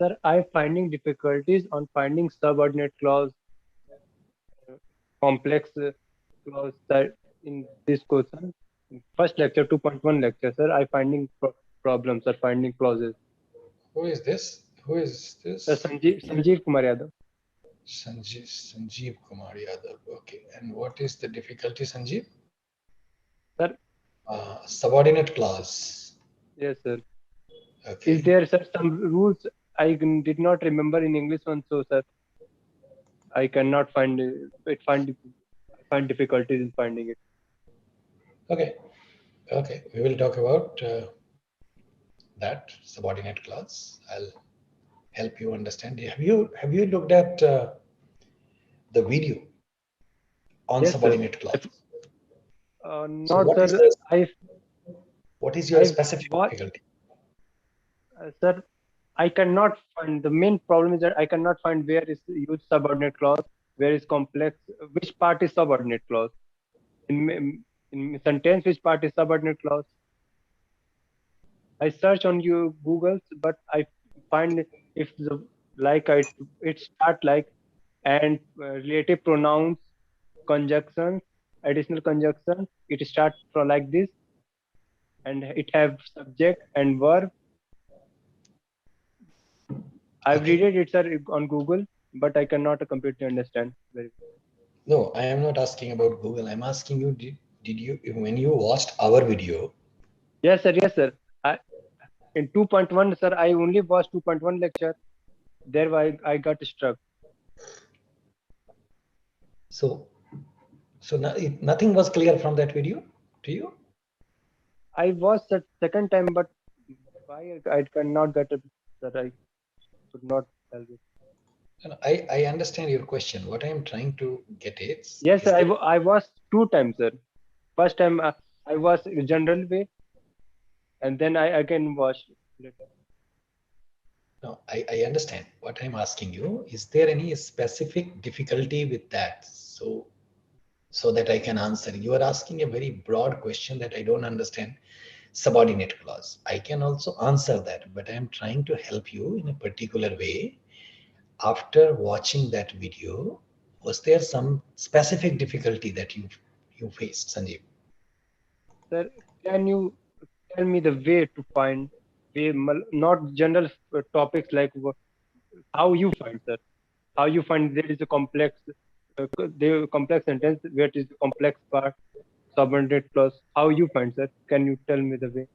Sir, I finding difficulties on finding subordinate clause, uh, complex clause that in this question. First lecture, 2.1 lecture, sir. I finding problems, sir, finding clauses. Who is this? Who is Sir, this? Sanjeev Kumar Yadav. Sanjeev Kumar Yadav. Okay. And what is the difficulty, Sanjeev? Sir, Subordinate clause. yes, sir. Is Okay. there, sir, some rules did not remember in English one, so, sir, I cannot find it. I find difficulties in finding it. Okay. Okay. We will talk about that subordinate clause. I'll help you understand. Have you looked at the video on Yes, sir. subordinate clause? So Not, sir. what is your I specific what, difficulty? sir. I cannot find, the main problem is that I cannot find where is used subordinate clause, where is complex, which part is subordinate clause in sentence, which part is subordinate clause. I search on you Google, but I find if the like it start like and relative pronouns, conjunctions, additional conjunctions. It start from like this, and it have subject and verb. I've read Okay. it. It's on Google, but I cannot completely understand very No, I am not asking about Google. I'm asking you, did you, when you watched our video, Yes, sir. Yes, sir. I, in 2.1, sir, I only watched 2.1 lecture. There, I got struck. so nothing was clear from that video to you? I watched the second time, but why I cannot get it, sir? I could not help it. No, I understand your question. What I am trying to get Yes, is sir. there, I watched two times, sir. First time I was general way, and then I again watched later. no, I understand. What I'm asking you, is there any specific difficulty with that? So that I can answer. You are asking a very broad question that I don't understand. Subordinate clause. I can also answer that, but I'm trying to help you in a particular way. After watching that video, was there some specific difficulty that you faced, Sanjeev? Sir, can you tell me the way to find way, not general topics like how you find, sir? How you find there is a complex, the complex sentence, where is the complex part, subordinate clause? How you find, sir? Can you tell me the way?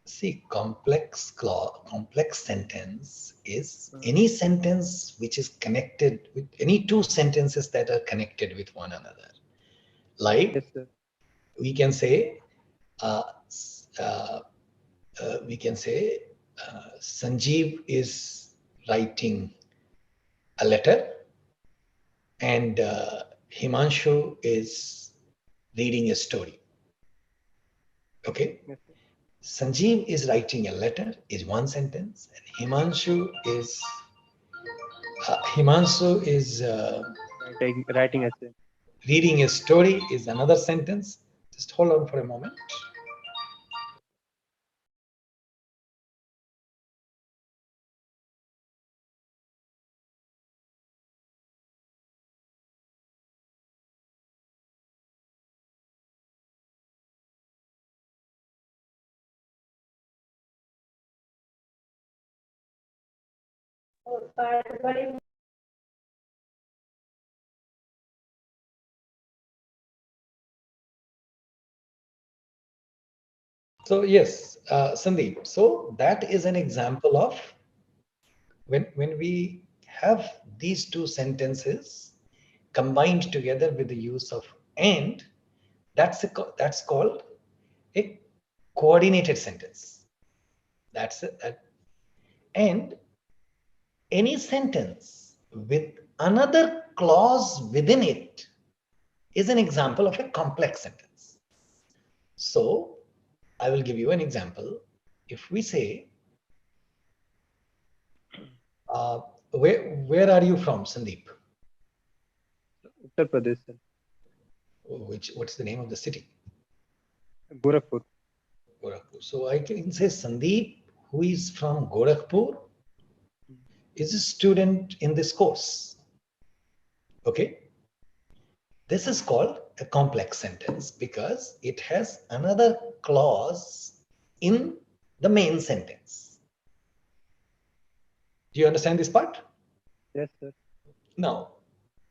See, complex clause, complex sentence is Uh, any sentence which is connected with any two sentences that are connected with one another. yes, Like sir. we can say, uh, uh, we can say, Sanjeev is writing a letter and Himanshu is reading a story. Okay. Yes, sir. Sanjeev is writing a letter is one sentence, and Himanshu is Writing essay. reading a story is another sentence. Just hold on for a moment. So yes, Sandeep. So that is an example of when we have these two sentences combined together with the use of and, that's called a coordinated sentence. That's it. And any sentence with another clause within it is an example of a complex sentence. So I will give you an example. If we say, uh, where are you from, Sandeep? Uttar Pradesh, sir. What's the name of the city? Gorakhpur. Gorakhpur. So I can say Sandeep, who is from Gorakhpur, is a student in this course. Okay. This is called a complex sentence because it has another clause in the main sentence. Do you understand this part? Yes, sir. Now,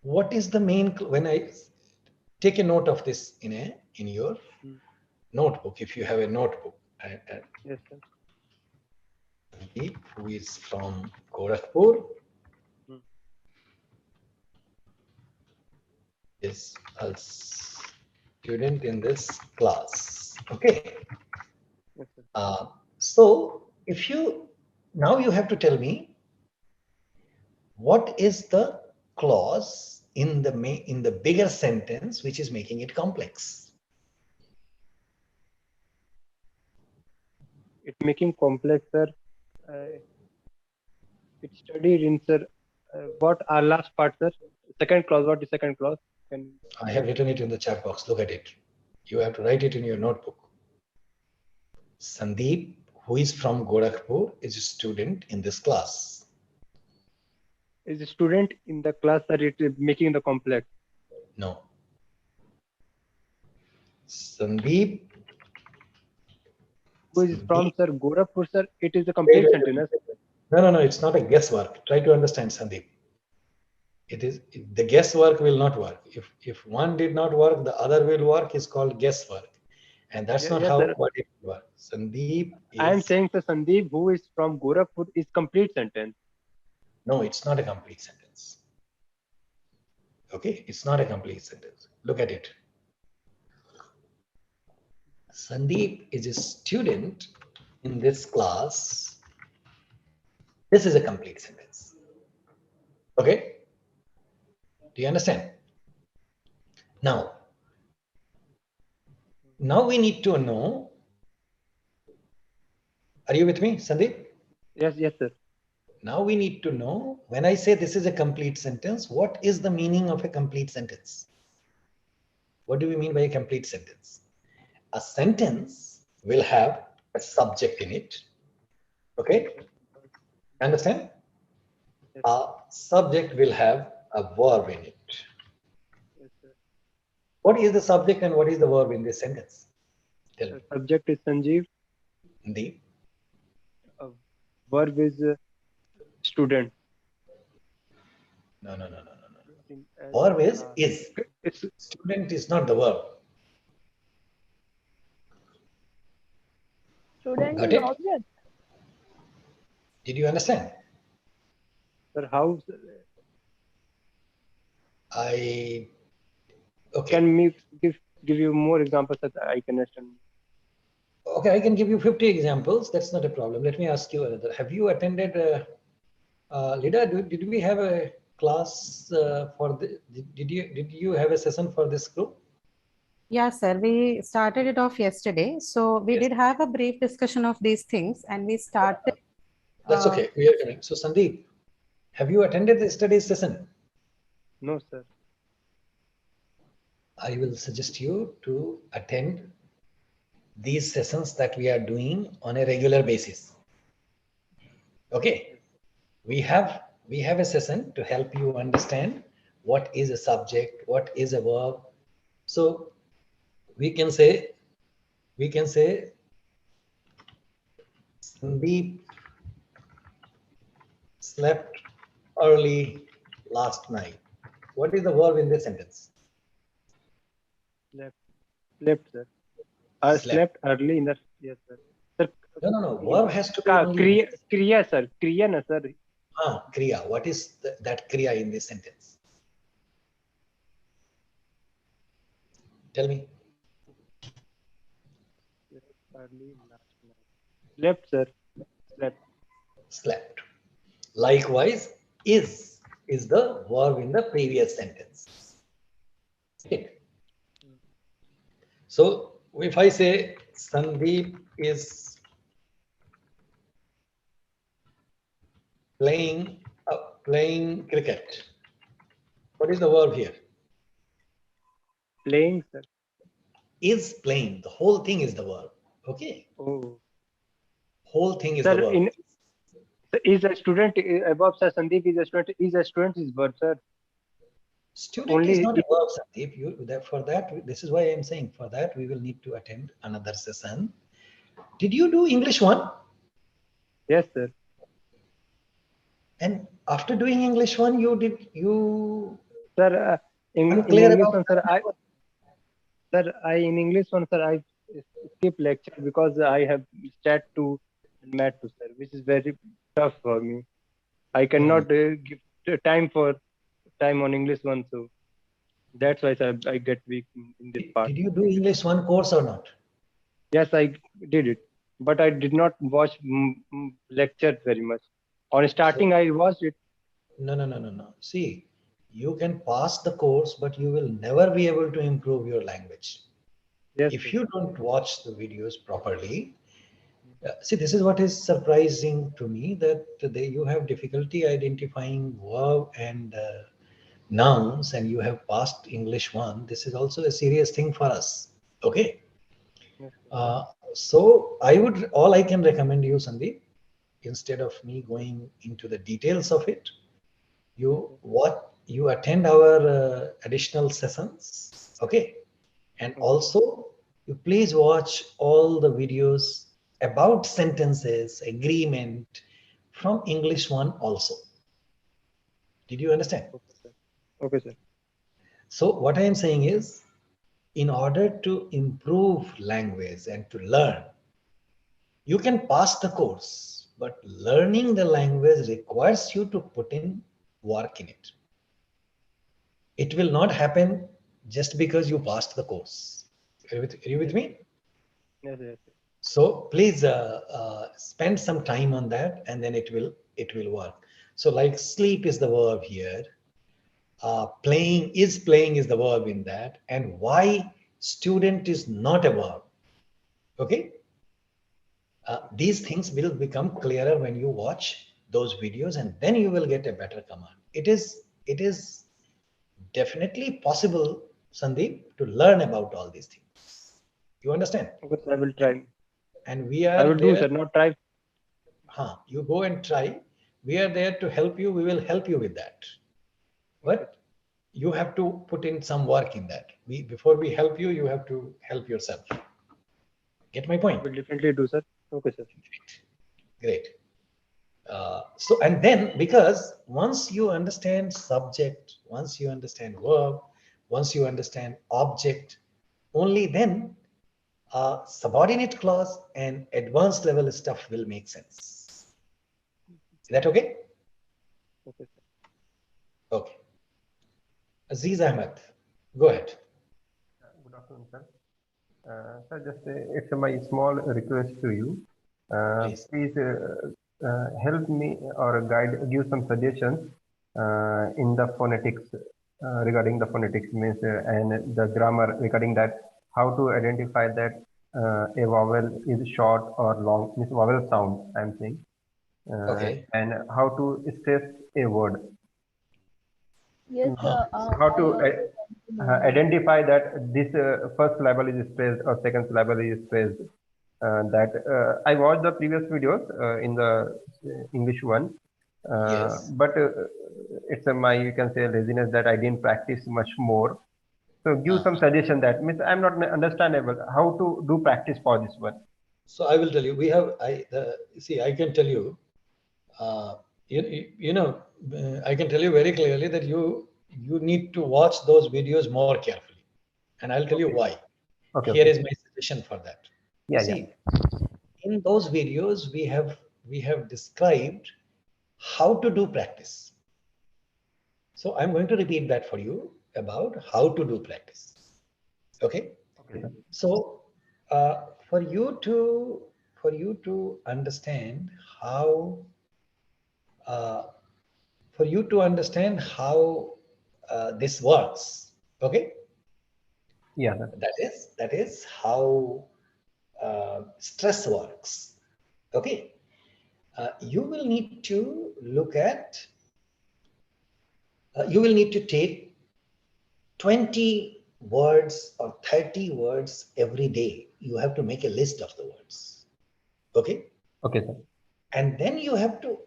what is the main, when I take a note of this in your Hmm. notebook, if you have a notebook, Yes, sir. who is from Gorakhpur Hmm. is a student in this class. Okay. Yes, sir. So if you, now you have to tell me what is the clause in the bigger sentence which is making it complex. It making complex, sir. Uh, it studied in, sir. What our last part, sir? Second clause. What is second clause? Can I have written it in the chat box. Look at it. You have to write it in your notebook. Sandeep, who is from Gorakhpur, is a student in this class. is a student in the class, sir? It is making the complex. No. Sandeep, Who is from, Sandeep. sir? Gorakhpur, sir. It is a Wait, complete wait, wait, sentence. wait. No, it's not a guesswork. Try to understand, Sandeep. It is the guesswork will not work. If one did not work, the other will work is called guesswork. And that's not Yes, how sir. what it works. Sandeep I am is saying, sir, Sandeep, who is from Gorakhpur, is complete sentence. no, it's not a complete sentence. Okay, it's not a complete sentence. Look at it. Sandeep is a student in this class. This is a complete sentence. Okay, do you understand? Now, now we need to know. Are you with me, Sandeep? Yes, yes, sir. Now we need to know when I say this is a complete sentence, what is the meaning of a complete sentence? What do we mean by a complete sentence? A sentence will have a subject in it. Yes, Okay, sir. understand? Yes, sir. A subject will have a verb in it. Yes, sir. What is the subject and what is the verb in this sentence? Tell The me. subject is Sanjeev. The Uh, verb is student. no. As Verb is class. is. It's Student is not the verb. Student Got is it? object. Did you understand? sir. How I can okay. me give you more examples that I can understand? Okay, I can give you 50 examples. That's not a problem. Let me ask you another. Have you attended, Lida, did we have a class for the, did you have a session for this group? Yeah, sir. We started it off yesterday. So we Yes, did have a brief discussion of these things and we started. that's Uh, okay. We are coming. So Sandeep, have you attended the studies session? No, sir. I will suggest you to attend these sessions that we are doing on a regular basis. Okay, Yes, we have a session to help you understand what is a subject, what is a verb. So we can say Sandeep slept early last night. What is the verb in this sentence? slept, slept, sir. I Slept. slept early in the yes, sir. Sir, No. Verb has to be only kriya, kriya, sir. Kriya, na, sir. kriya. What is that kriya in this sentence? Tell me. Slept early last night. Slept, sir. Slept. Slept. Likewise, is the verb in the previous sentence. Okay. So if I say Sandeep is playing playing cricket, what is the verb here? Playing, sir. Is playing. The whole thing is the verb. Okay. Oh, Whole thing is the sir. verb. So is a student above sir Sandeep is a student is verb sir. Student is Only not a if, verb, Sandeep. For that, this is why I'm saying for that we will need to attend another session. Did you do English 1? yes sir. And after doing English 1, you Sir, in unclear English about one, in English one, sir, I skip lecture because I have stat two and math two, sir, which is very tough for me. I Hmm. cannot give time on English one, so that's why, sir, I get weak in this part. Did you do English 1 course or not? Yes, I did it, but I did not watch lectures very much. On So starting, I watched it. no. See, you can pass the course, but you will never be able to improve your language Yes, if sir. you don't watch the videos properly. See, this is what is surprising to me, that you have difficulty identifying verb and nouns, and you have passed English 1. This is also a serious thing for us. Okay. Yes, sir. So all I can recommend you, Sandeep, instead of me going into the details of it, you attend our additional sessions. Okay. And Okay, sir. also, you please watch all the videos about sentences, agreement from English 1 also. Did you understand? Okay, sir. Okay, sir. So what I am saying is, in order to improve language and to learn, you can pass the course, but learning the language requires you to put in work in it. It will not happen just because you passed the course. Are you with Yes, me? yes, yes, yes. So please spend some time on that, and then it will work. So like sleep is the verb here. Playing is the verb in that, and why student is not a verb. Okay, these things will become clearer when you watch those videos, and then you will get a better command. It is definitely possible, Sandeep, to learn about all these things. You understand? Okay, sir, I will And, try. and we I are will do, there. sir. Not try. You go and try. We are there to help you. We will help you with that. Okay, But you have to put in some work in that. Before we help you, you have to help yourself. Get my I point? will definitely do, sir. Okay, sir. Great. So, and then because once you understand subject, once you understand verb, once you understand object, only then subordinate clause and advanced level stuff will make sense. Is that okay? Okay, sir. Okay. Aziz Ahmed, go ahead, Good afternoon, sir. Sir, just it's my small request to you. please. Please help me or give some suggestions in the phonetics regarding the phonetics means and the grammar regarding that. How to identify that a vowel is short or long, means vowel sound. I'm saying, Okay. and how to stress a word. Yes, Mm, How I to also want to know that. identify that this first syllable is stressed or second syllable is stressed. That I watched the previous videos in the English one, Yes. but it's my, you can say, laziness that I didn't practice much more. So give Uh, some suggestion that means I'm not understandable how to do practice for this one. so I will tell you. We have. See. I can tell you. Uh, you know. I can tell you very clearly that you need to watch those videos more carefully, and I'll tell you Okay, why. okay, Here okay. is my suggestion for that. Yeah, yeah. See, in those videos we have described how to do practice. So I'm going to repeat that for you about how to do practice. Okay. Okay, sir. So uh, for you to understand how uh, this works, okay, Yeah, sir. that is how stress works. Okay, you will need to look at you will need to take 20 words or 30 words every day. You have to make a list of the words. Okay. Okay, sir. And then you have to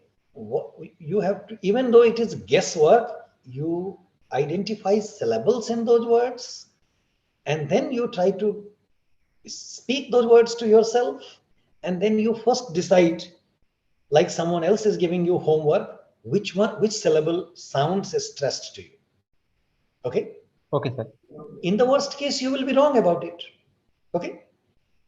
you have to, even though it is guesswork, you identify syllables in those words, and then you try to speak those words to yourself, and then you first decide, like someone else is giving you homework, which syllable sounds stressed to you. Okay. Okay, sir. In the worst case, you will be wrong about it. Okay.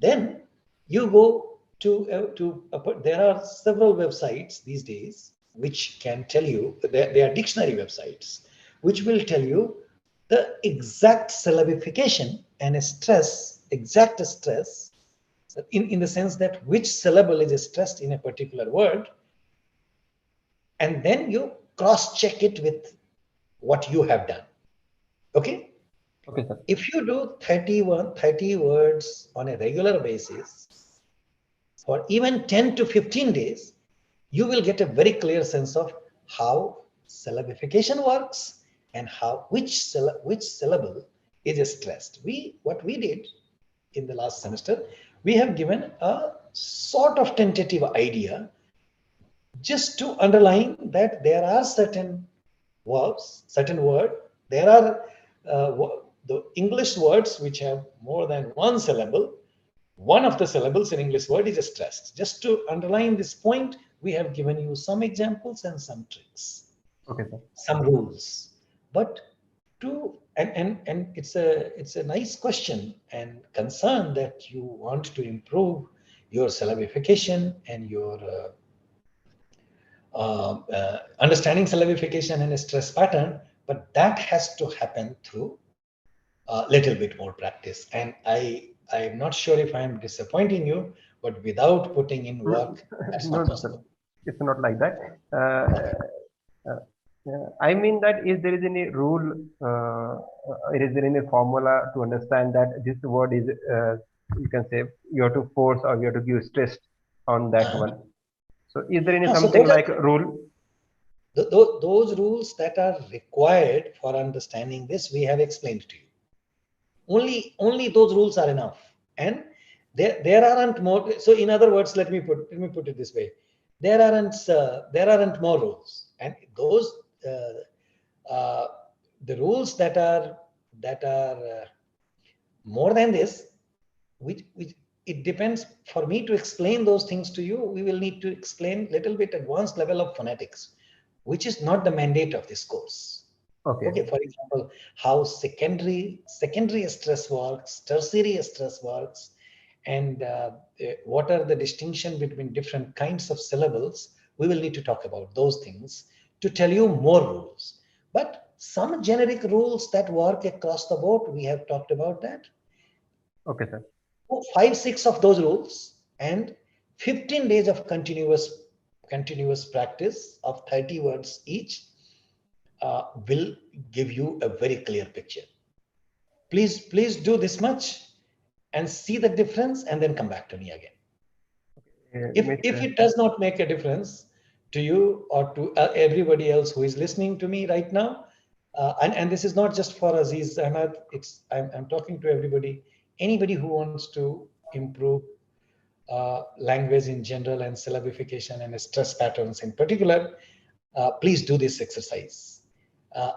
Then you go there are several websites these days which can tell you, they are dictionary websites which will tell you the exact syllabification and exact stress, in the sense that which syllable is stressed in a particular word, and then you cross check it with what you have done. Okay. Okay, sir. If you do 30 words on a regular basis for even 10 to 15 days, you will get a very clear sense of how syllabification works and which syllable is stressed. What we did in the last semester, we have given a sort of tentative idea just to underline that there are certain verbs, certain word, there are the English words which have more than one syllable. One of the syllables in English word is stressed. Just to underline this point, we have given you some examples and some tricks, Okay, sir. some rules. But and it's a nice question and concern that you want to improve your syllabification and your understanding syllabification and stress pattern, but that has to happen through a little bit more practice. And I'm not sure if I'm disappointing you, but without putting in work, that's No, not no, sir. possible. It's not like that. I mean that is there is any rule, is there any formula to understand that this word is, you can say you have to force or you have to give stress on that Uh, one. So is there any so something like a rule? those rules that are required for understanding this, we have explained to you. Only those rules are enough, and there aren't more. So in other words, let me put it this way: there aren't more rules, and those the rules that are more than this, which it depends. For me to explain those things to you, we will need to explain little bit advanced level of phonetics, which is not the mandate of this course. Okay. Okay, for example, how secondary stress works, tertiary stress works, and what are the distinction between different kinds of syllables. We will need to talk about those things to tell you more rules. But some generic rules that work across the board, we have talked about that. Okay, sir. 5-6 of those rules and 15 days of continuous practice of 30 words each will give you a very clear picture. Please do this much and see the difference, and then come back to me again. If it does not make a difference to you or to everybody else who is listening to me right now, and this is not just for Aziz Ahmed, I'm talking to everybody, anybody who wants to improve language in general and syllabification and stress patterns in particular, please do this exercise.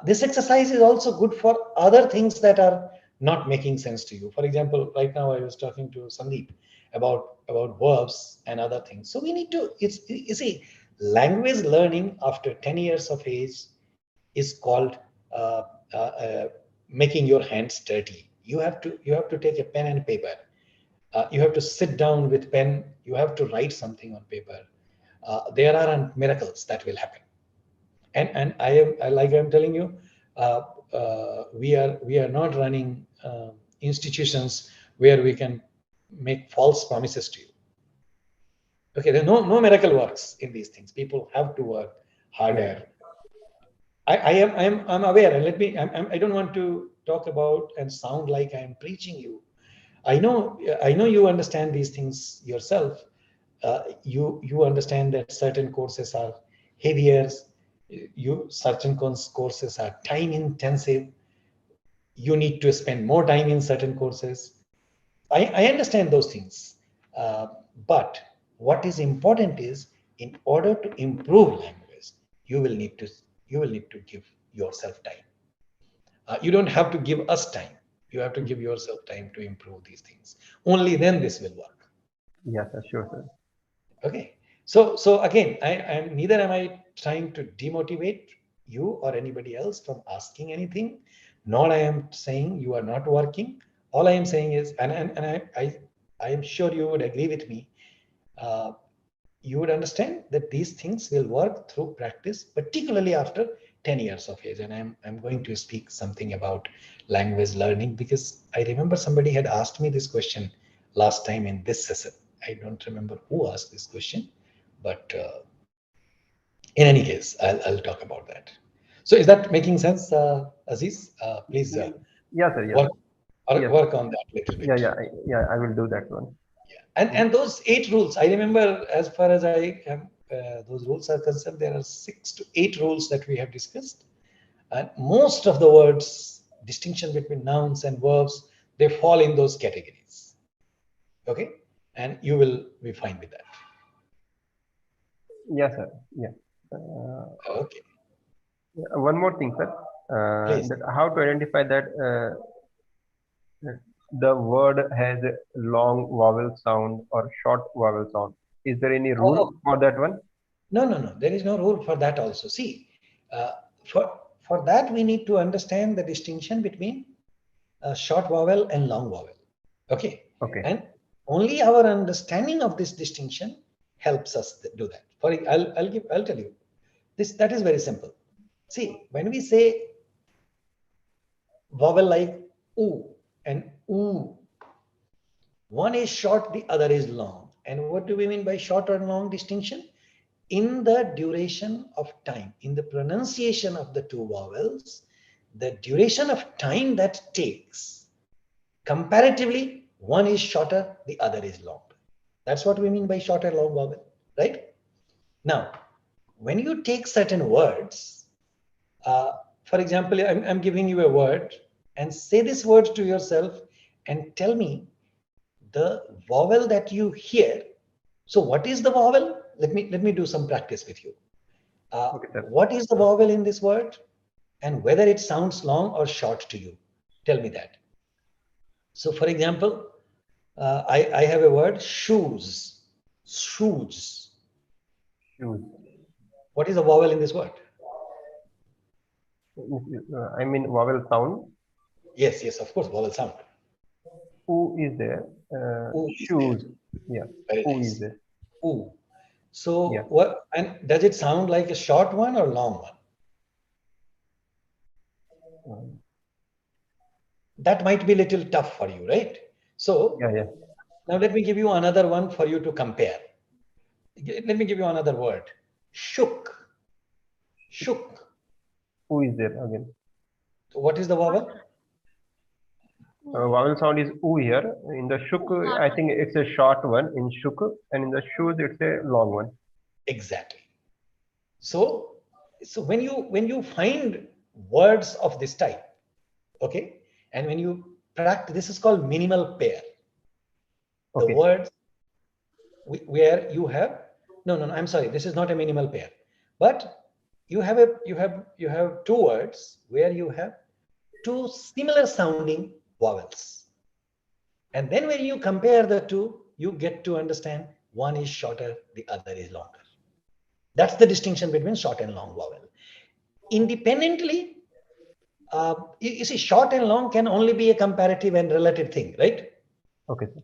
This exercise is also good for other things that are not making sense to you. For example, right now I was talking to Sandeep about verbs and other things. So we need to, you see, language learning after 10 years of age is called uh, uh, uh, making your hands dirty. You have to take a pen and paper. You have to sit down with pen. You have to write something on paper. There aren't miracles that will happen. And like I'm telling you, we are not running institutions where we can make false promises to you. Okay, there no miracle works in these things. People have to work harder. I'm aware, and I don't want to talk about and sound like I'm preaching you. I know you understand these things yourself. You understand that certain courses are heavier, certain courses are time intensive. You need to spend more time in certain courses. I understand those things, but what is important is, in order to improve language, you will need to give yourself time. You don't have to give us time. You have to give yourself time to improve these things. Only then this will work. Yes, sir, sure, sir. Okay. So again, I'm neither am I trying to demotivate you or anybody else from asking anything, nor I am saying you are not working. All I am saying is, and I am sure you would agree with me, uh, you would understand that these things will work through practice, particularly after 10 years of age. And I'm going to speak something about language learning, because I remember somebody had asked me this question last time in this session. I don't remember who asked this question, but in any case, I'll talk about that. So is that making sense, Aziz? Please Yes, sir, yes. work, Yes. work on that a little Yeah, bit. yeah, I will do that one. And those 8 rules, I remember, as far as I am, those rules are concerned, there are 6 to 8 rules that we have discussed, and most of the words, distinction between nouns and verbs, they fall in those categories. Okay, and you will be fine with that. Yes, sir. Yeah. Uh, Okay, One more thing, sir. please. That how to identify that the word has a long vowel sound or short vowel sound. Is there any rule Oh, for that one? no. There is no rule for that also. See, uh, for that we need to understand the distinction between short vowel and long vowel. Okay, Okay. and only our understanding of this distinction helps us do that. I'll tell you this. That is very simple. See, when we say vowel like oo and oo, one is short, the other is long. And what do we mean by short or long distinction? In the duration of time, in the pronunciation of the two vowels, the duration of time that takes, comparatively, one is shorter, the other is longer. That's what we mean by short and long vowel, right? Now, when you take certain words, for example, I'm giving you a word, and say this word to yourself and tell me the vowel that you hear. So what is the vowel? Let me do some practice with you. Okay, sir. What is the vowel in this word, and whether it sounds long or short to you? Tell me that. So for example, I have a word, shoes. Shoes. Shoes. What is the vowel in this word? I mean vowel sound. Yes, of course, vowel sound. Who is there? Ooh is there. Shoes. Yeah. Very Who is nice. there? Ooh. So Yeah. what? And does it sound like a short one or long one? Um, That might be a little tough for you, right? So yeah. now let me give you another one for you to compare. Let me give you another word. Shook. Shook. Who is there again? So what is the vowel? Vowel sound is oo here. In the shuk, I think it's a short one in shuk, and in the shoes, it's a long one. Exactly. So when you find words of this type, okay, and when you practice, this is called minimal pair. The Okay. words where you have no, I'm sorry, this is not a minimal pair, but you have two words where you have two similar sounding vowels, and then when you compare the two, you get to understand one is shorter, the other is longer. That's the distinction between short and long vowel. Independently, you see, short and long can only be a comparative and relative thing, right? Okay, sir.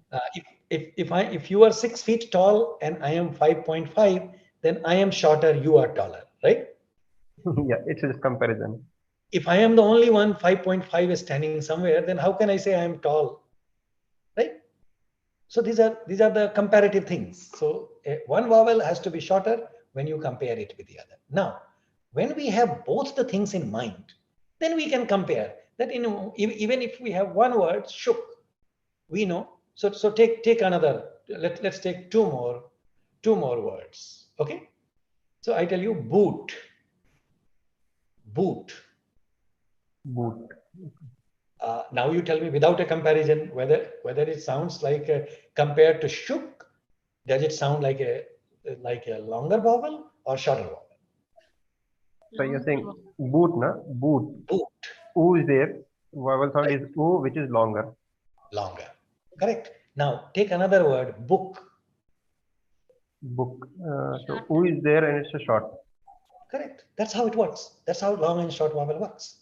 If you are 6 feet tall and I am 5.5, then I am shorter, you are taller, right? Yeah, it's just comparison. If I am the only one 5.5 is standing somewhere, then how can I say I am tall, right? So these are the comparative things. So one vowel has to be shorter when you compare it with the other. Now, when we have both the things in mind, then we can compare that. Even if we have one word, shook, we know. So take another. Let's take two more words. Okay. So I tell you boot, boot. Boot. Now you tell me without a comparison whether it sounds like compared to shook, does it sound like a longer vowel or shorter vowel? So you're saying boot, na? Boot. Boot, Oo is there. Vowel sound right? is oo, which is longer. Longer. Correct. Now take another word, book. Book. So oo is there and it's a short. Correct. That's how it works. That's how long and short vowel works.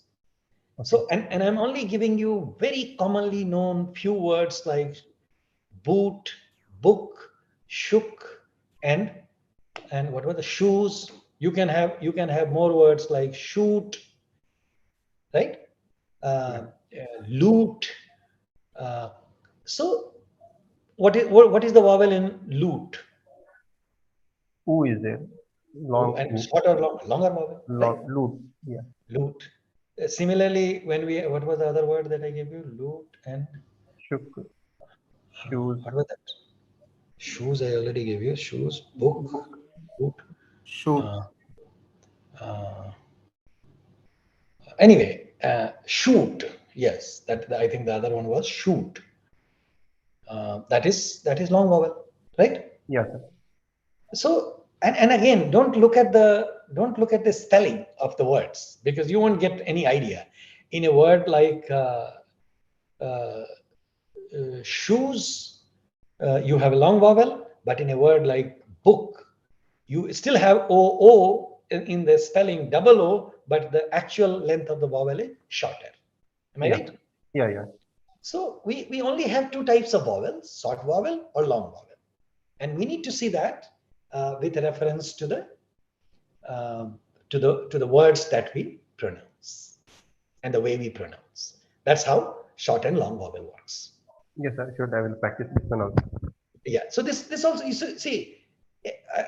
Okay. So, and I'm only giving you very commonly known few words like boot, book, shook, and what were the shoes. You can have more words like shoot, right? Loot. Uh, so what is the vowel in loot? Oo is there. Long Oh, and oo. short or longer vowel, right? Loot. Yeah. Loot. Similarly, when we what was the other word that I gave you? Loot and Shook. Shoes. what was that? Shoes I already gave you. Shoes, book, boot. Shoot. Uh, anyway, shoot. Yes, that I think the other one was shoot. That is long vowel, right? Yeah, sir. So and again, don't look at the spelling of the words because you won't get any idea. In a word like shoes, you have a long vowel, but in a word like book, you still have o in the spelling double o, but the actual length of the vowel is shorter. Am I Yeah. right? Yeah, yeah. So we only have two types of vowels, short vowel or long vowel, and we need to see that with reference to the words that we pronounce and the way we pronounce. That's how short and long vowel works. Yes, sir. Sure. I will practice this one also. Yeah. So this also you see,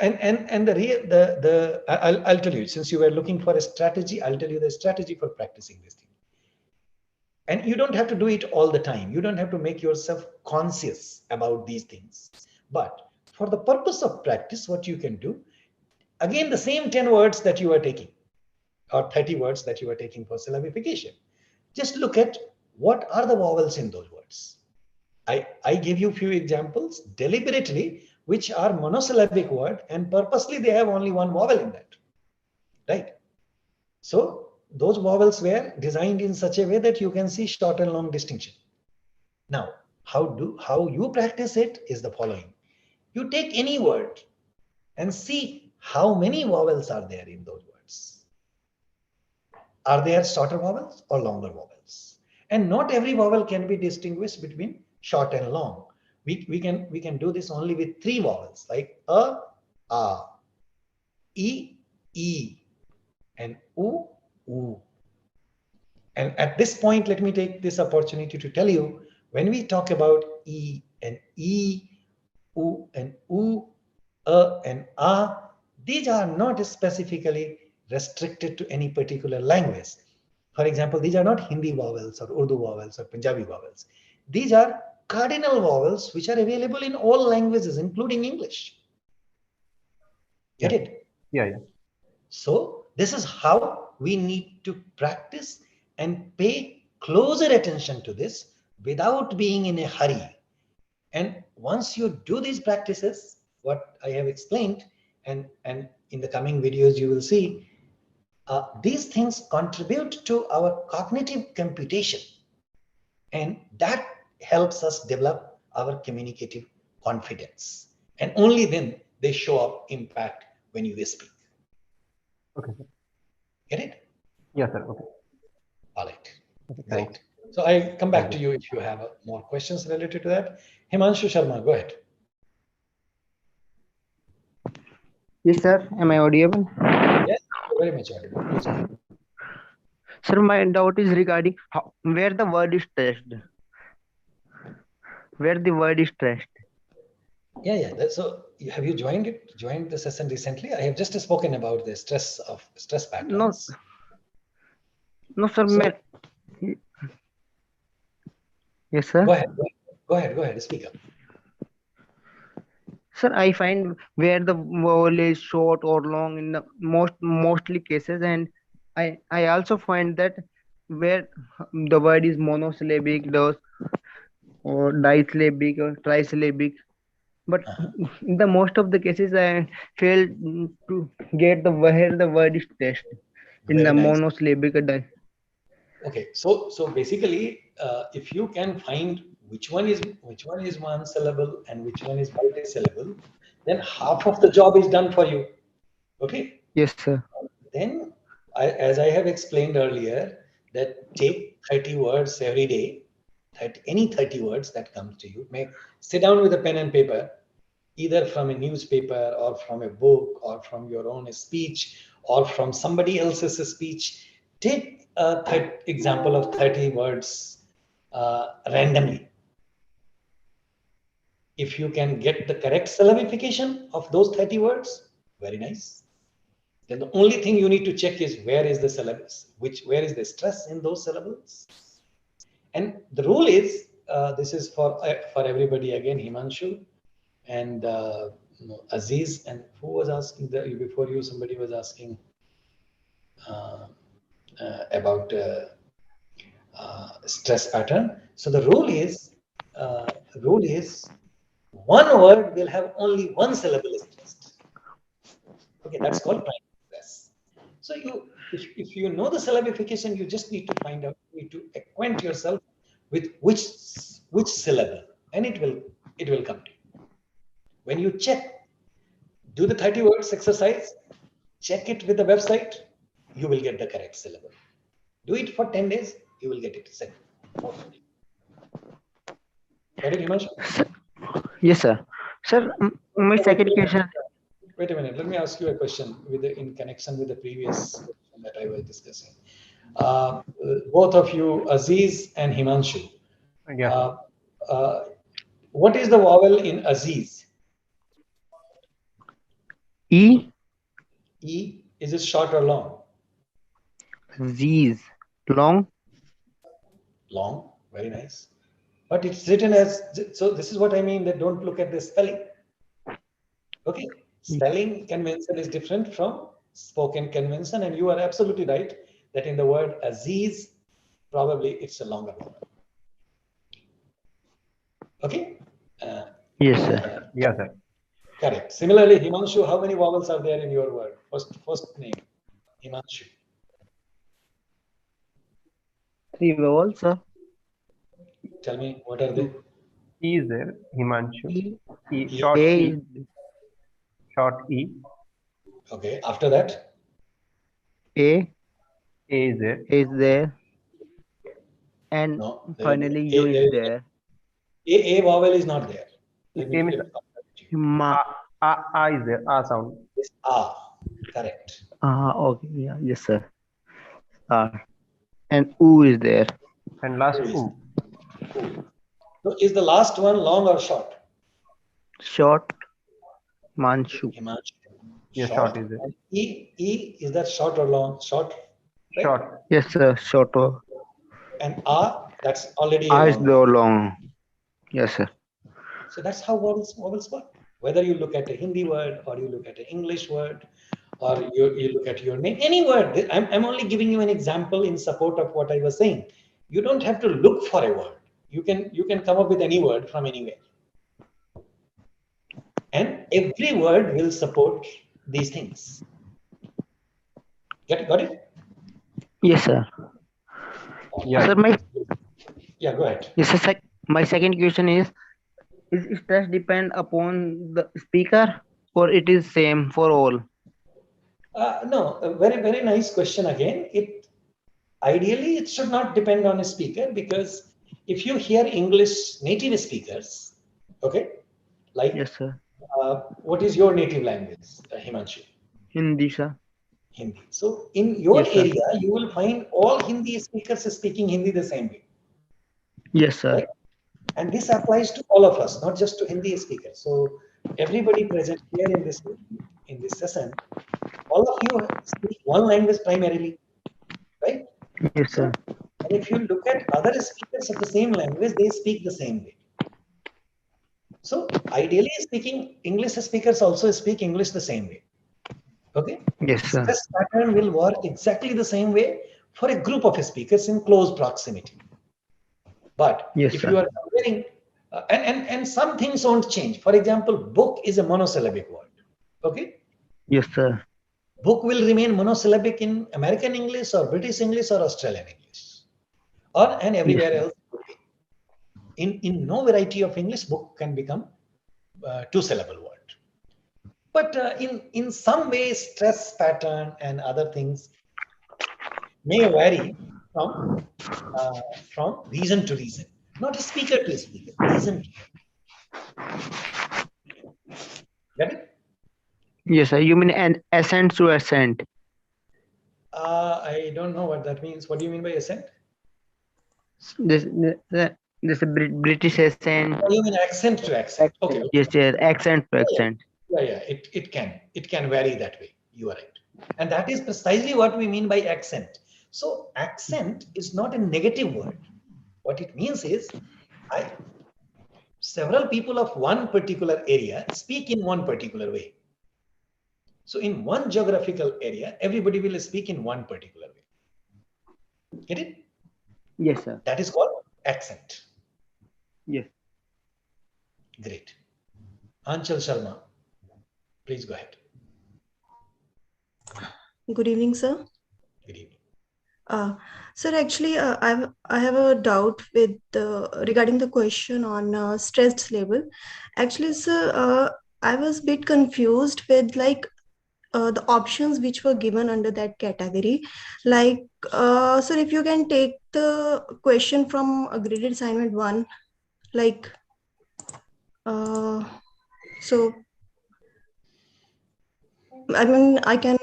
and the real the I'll tell you, since you were looking for a strategy, I'll tell you the strategy for practicing this thing. And you don't have to do it all the time. You don't have to make yourself conscious about these things. But for the purpose of practice, what you can do, again, the same 10 words that you are taking or 30 words that you are taking for syllabification, just look at what are the vowels in those words. I give you a few examples deliberately, which are monosyllabic word, and purposely they have only one vowel in that, right? So those vowels were designed in such a way that you can see short and long distinction. Now, how you practice it is the following. You take any word and see how many vowels are there in those words. Are there shorter vowels or longer vowels? And not every vowel can be distinguished between short and long. We can do this only with three vowels like a, e, and u, u. And at this point, let me take this opportunity to tell you, when we talk about e and e, u and u, a and a, these are not specifically restricted to any particular language. For example, these are not Hindi vowels or Urdu vowels or Punjabi vowels. These are cardinal vowels which are available in all languages, including English. Get it? Yeah, yeah. So this is how we need to practice and pay closer attention to this without being in a hurry. And once you do these practices, what I have explained, and in the coming videos you will see, these things contribute to our cognitive computation, and that helps us develop our communicative confidence. And only then they show up impact when you speak. Okay, sir. Get it? Yeah, sir. Okay. All right. Okay, Great. thanks. So I come back Thank to you. you if you have more questions related to that. Himanshu Sharma, go ahead. Yes, sir. Am I audible? Yes, very much audible. Please go ahead. Sir, my doubt is regarding where the word is stressed. Where the word is stressed. Yeah. So have you joined the session recently? I have just spoken about the stress patterns. No, sir. So, Yes, sir. Go ahead. Speak up. Sir, I find where the vowel is short or long in the mostly cases, and I also find that where the word is monosyllabic, those or disyllabic or trisyllabic. But in the most of the cases, I fail to get the where the word is stressed. in the Very nice. monosyllabic. Okay, so basically, if you can find which one is one syllable and which one is multi-syllable, then half of the job is done for you. Okay. Yes, sir. Then, as I have explained earlier, that take 30 words every day, any 30 words that comes to you. May sit down with a pen and paper, either from a newspaper or from a book or from your own speech or from somebody else's speech. Take a example of 30 words randomly. If you can get the correct syllabification of those 30 words, very nice. Then the only thing you need to check is where is the syllabus, where is the stress in those syllables. And the rule is, this is for everybody again, Himanshu and Aziz, and who was asking before you? Somebody was asking about stress pattern. So the rule is one word will have only one syllable stressed. Okay, that's called primary stress. So if you know the syllabification, you just need to find out, you need to acquaint yourself with which syllable, and it will come to you. When you check, do the 30 words exercise, check it with the website, you will get the correct syllable. Do it for 10 days, you will get it set. Got it, Himanshu? Yes, sir. Sir, my second question. Wait a minute. Let me ask you a question in connection with the previous question that I was discussing. Both of you, Aziz and Himanshu. Yeah. What is the vowel in Aziz? E. E. Is it short or long? Z's. Long. Long. Very nice. But it's written as, so this is what I mean, that don't look at the spelling. Okay. Spelling convention is different from spoken convention, and you are absolutely right that in the word Aziz, probably it's a longer vowel. Okay. Yes, sir. Yes, sir. Correct. Similarly, Himanshu, how many vowels are there in your word? First name, Himanshu. 3 vowels, sir. Tell me, what are they? E is there, Himanshu. E. E, short A. E. Short E. Okay. After that? A. A is there. Is there. And No. finally, U is there. A vowel is not there. Let me A means Ma. A is there. A sound. It's A. Correct. Okay. Yeah. Yes, sir. And U is there. And last U is U. So is the last one long or short? Short. Manshu. Himanshu. Yeah, short is there. And E, is that short or long? Short. Right? Short. Yes, sir. Short. And A, that's already a I is long. the long. Yes, sir. So that's how vowels work. Whether you look at a Hindi word or you look at an English word or you look at your name, any word. I'm only giving you an example in support of what I was saying. You don't have to look for a word. You can come up with any word from anywhere. And every word will support these things. Got it? Yes, sir. Yeah. Sir, go ahead. yes, sir. My second question is stress depend upon the speaker or it is same for all? No, a very, very nice question again. Ideally, it should not depend on a speaker, because if you hear English native speakers, okay, like, yes, sir. What is your native language, Himanshu? Hindi, sir. Hindi. So in your Yes, sir. area, you will find all Hindi speakers speaking Hindi the same way. Yes, sir. Right? And this applies to all of us, not just to Hindi speakers. So everybody present here in this session, all of you speak one language primarily, right? Yes, sir. And if you look at other speakers of the same language, they speak the same way. So ideally speaking, English speakers also speak English the same way. Okay? Yes, sir. Stress pattern will work exactly the same way for a group of speakers in close proximity. But yes, if sir. you are comparing, and some things won't change. For example, book is a monosyllabic word. Okay? Yes, sir. Book will remain monosyllabic in American English or British English or Australian English, and everywhere else. In no variety of English, book can become two-syllable word. But in some ways, stress pattern and other things may vary from region to region, not speaker to speaker, region to. Get it? Yes, sir. You mean an accent to accent? I don't know what that means. What do you mean by accent? This British accent. Oh, you mean accent to accent? Okay. Yes, yes, accent to accent. Yeah. It can vary that way. You are right, and that is precisely what we mean by accent. So accent is not a negative word. What it means is, several people of one particular area speak in one particular way. So in one geographical area, everybody will speak in one particular way. Get it? Yes, sir. That is called accent. Yes. Great. Anchal Sharma, please go ahead. Good evening, sir. Good evening. Sir, actually, I have a doubt with regarding the question on stressed label. Actually, sir, I was a bit confused with the options which were given under that category. Like, sir, if you can take the question from a graded assignment 1, like, so I mean, I can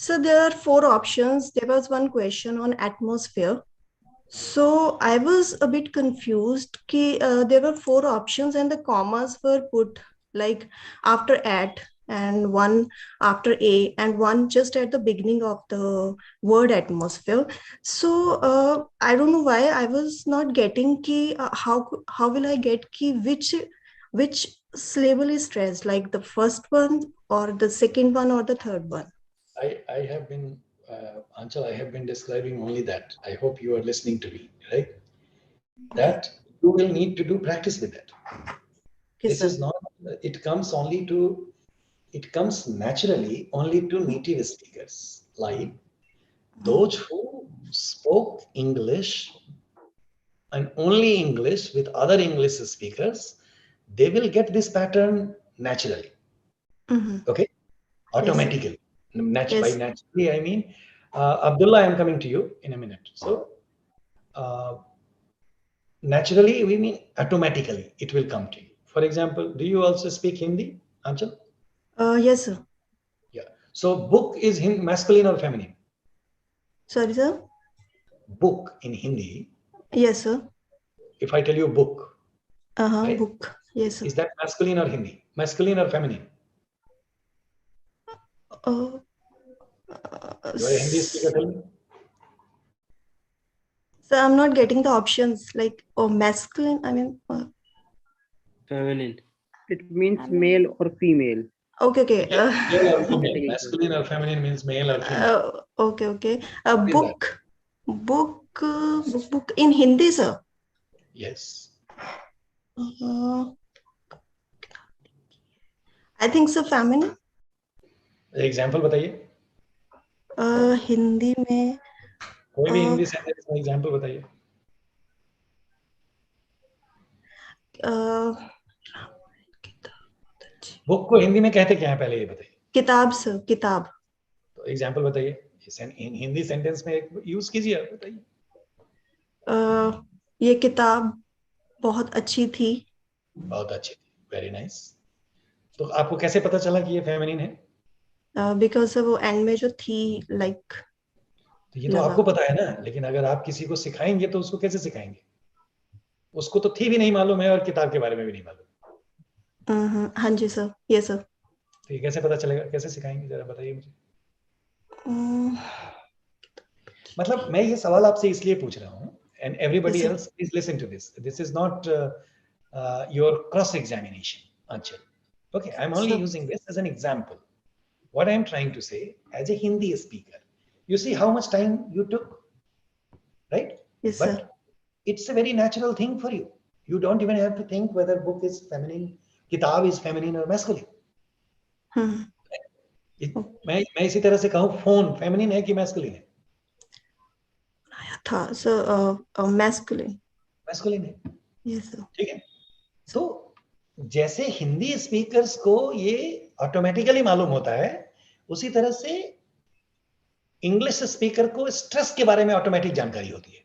so there are 4 options. There was one question on atmosphere. So I was a bit confused. There were 4 options and the commas were put like after at and one after a and one just at the beginning of the word atmosphere. So I don't know why I was not getting how will I get which syllable is stressed, like the first one or the second one or the third one. I have been, Anchal, I have been describing only that. I hope you are listening to me, right? That you will need to do practice with that. Okay, This sir. is not, it comes naturally only to native speakers, like those who spoke English and only English with other English speakers, they will get this pattern naturally. Okay, automatically. By naturally, I mean, Abdullah, I'm coming to you in a minute. So, naturally, we mean automatically, it will come to you. For example, do you also speak Hindi, Anchal? Yes, sir. Yeah. So, book is masculine or feminine? Sorry, sir. Book in Hindi. Yes, sir. If I tell you book, right? Book. Yes, sir. Is that masculine or Hindi? Masculine or feminine? You are a Hindi speaker, tell me. So I'm not getting the options like masculine. I mean, feminine. It means male or female. Okay. Male or female. Masculine or feminine means male or female. Okay. Book in Hindi, sir. Yes. I think so. Feminine. Example बताइए. हिंदी में कोई भी Hindi sentence का example बताइए. Book को हिंदी में कहते क्या है, पहले ये बताइए. किताब सर, किताब. तो एग्जाम्पल बताइए. हिंदी सेंटेंस में एक यूज कीजिए, आप बताइए. ये किताब बहुत अच्छी थी. बहुत अच्छी थी. Very nice. तो आपको कैसे पता चला कि ये फेमिनिन है? बिकॉज वो एंड में जो थी लाइक. तो ये तो आपको पता है ना, लेकिन अगर आप किसी को सिखाएंगे तो उसको कैसे सिखाएंगे? उसको तो थी भी नहीं मालूम है और किताब के बारे में भी नहीं मालूम. हाँ जी सर. ये सर. तो ये कैसे पता चलेगा, कैसे सिखाएंगे, जरा बताइए मुझे. मतलब मैं ये सवाल आपसे इसलिए पूछ रहा हूँ, and everybody else please listen to this. This is not your cross examination, Anchal. Okay, I'm only using this as an example. What I'm trying to say, as a Hindi speaker, you see how much time you took, right? Yes, but sir. It's a very natural thing for you. You don't even have to think whether book is feminine, kitab is feminine or masculine. मैं इसी तरह से कहूँ phone feminine है कि masculine है? था sir masculine. Masculine है, यस सर। ठीक है। तो जैसे हिंदी स्पीकर्स को ये ऑटोमेटिकली मालूम होता है, उसी तरह से इंग्लिश स्पीकर को स्ट्रेस के बारे में ऑटोमेटिक जानकारी होती है।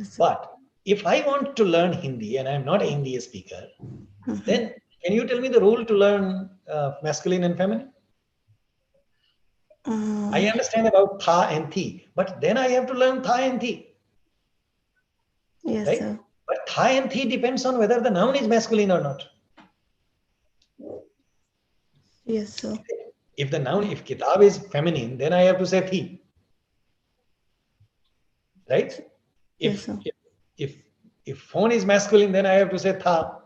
Yes sir. But if I want to learn Hindi and I'm not a Hindi speaker, then can you tell me the rule to learn masculine and feminine? I understand about tha and thi, but then I have to learn tha and thi, Yes right? sir. But tha and thi depends on whether the noun is masculine or not. Yes sir. If the noun, if kitab is feminine, then I have to say thi, right? Yes If sir. if phone is masculine, then I have to say tha.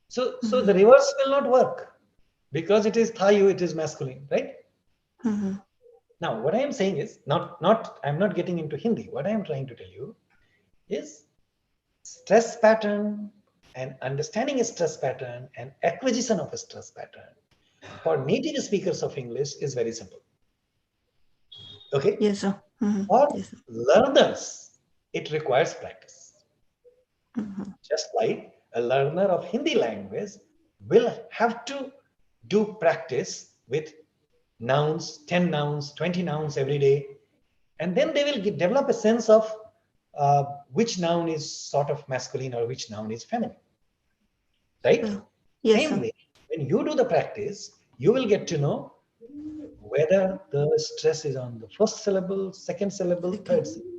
So the reverse will not work because it is tha you, it is masculine, right? Now, what I am saying is I'm not getting into Hindi. What I am trying to tell you is stress pattern and understanding a stress pattern and acquisition of a stress pattern for native speakers of English is very simple. Okay? Yes sir. For Yes sir. learners, it requires practice. Just like a learner of Hindi language will have to do practice with nouns, 10 nouns, 20 nouns every day. And then they will develop a sense of which noun is sort of masculine or which noun is feminine. Right? Yes Same sir. way, when you do the practice, you will get to know whether the stress is on the first syllable, second syllable, third syllable.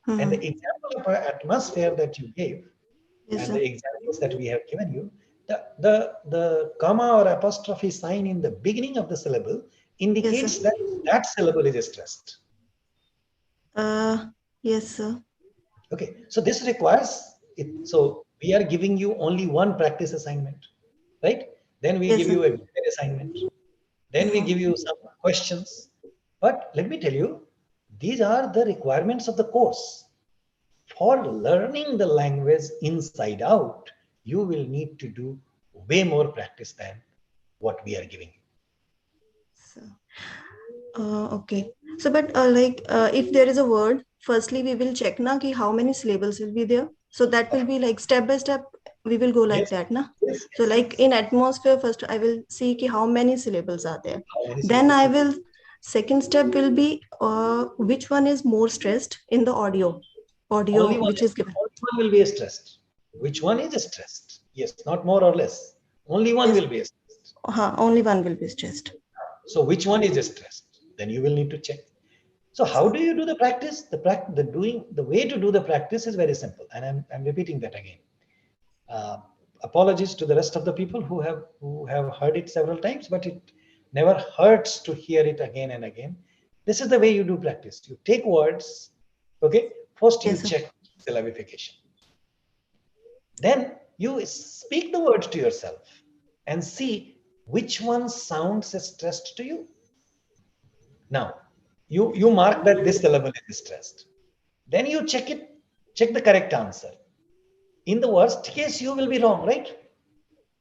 And the example of atmosphere that you gave, Yes and sir. the examples that we have given you, the comma or apostrophe sign in the beginning of the syllable indicates that that syllable is stressed. Yes sir. Okay, so this requires it. So we are giving you only one practice assignment, right? Then we Yes, give sir. you a graded assignment. Then we give you some questions. But let me tell you, these are the requirements of the course. For learning the language inside out, you will need to do way more practice than what we are giving you. Okay. So, but if there is a word, firstly we will check na ki how many syllables will be there. So that will be like step by step. We will go like Yes, that, na. yes, So yes, like yes. in atmosphere, first I will see ki how many syllables are there. How many Then syllables I are will second step will be which one is more stressed in the audio only one, which is given. only one will be stressed. Which one is stressed? Yes, not more or less. Only one Yes. will be stressed. Only one will be stressed. So which one is stressed? Then you will need to check. So how do you do the practice? The way to do the practice is very simple, and I'm repeating that again. Apologies to the rest of the people who have heard it several times, but it never hurts to hear it again and again. This is the way you do practice. You take words, okay? First you Yes, sir. check syllabification. Then you speak the words to yourself and see which one sounds stressed to you. Now, you mark that this syllable is stressed. Then you check the correct answer. In the worst case, you will be wrong, right?